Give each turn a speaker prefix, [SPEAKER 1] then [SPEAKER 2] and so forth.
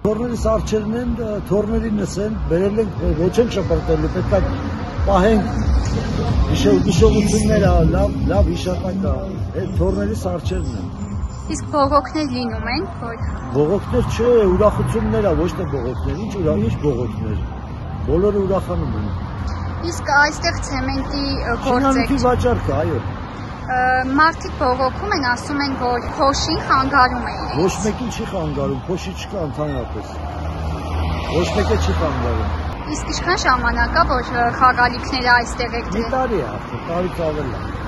[SPEAKER 1] Թորների սարչերն են, թորներին նսեն, բերել ենք, ոչ ենք շպրտելու, պետք է պահենք հիշողությունները, լավ հիշատակա, թորների սարչերն են։
[SPEAKER 2] Իսկ բողոքներ լինում են, որ…
[SPEAKER 1] Բողոքներ չէ, ուրախություններ է, ոչ թե բողոքներ, ինչ բողոքներ, բոլորը ուրախանում են։
[SPEAKER 2] Իսկ այստեղ ցեմենտի գործ է։
[SPEAKER 1] Շինանյութի վաճառք, այո։
[SPEAKER 2] Մարդիկ բողոքում են, ասում են, որ փոշին խանգարում է իրենց։
[SPEAKER 1] Ոչ մեկին չի խանգարում, փոշի չկա ընդհանրապես։ Ոչ մեկը չի խանգարում։
[SPEAKER 2] Իսկ ինչքան ժամանակ է, որ խաղալիքները այստեղ եք դրել։
[SPEAKER 1] Մի տարի է, տարից ավել է։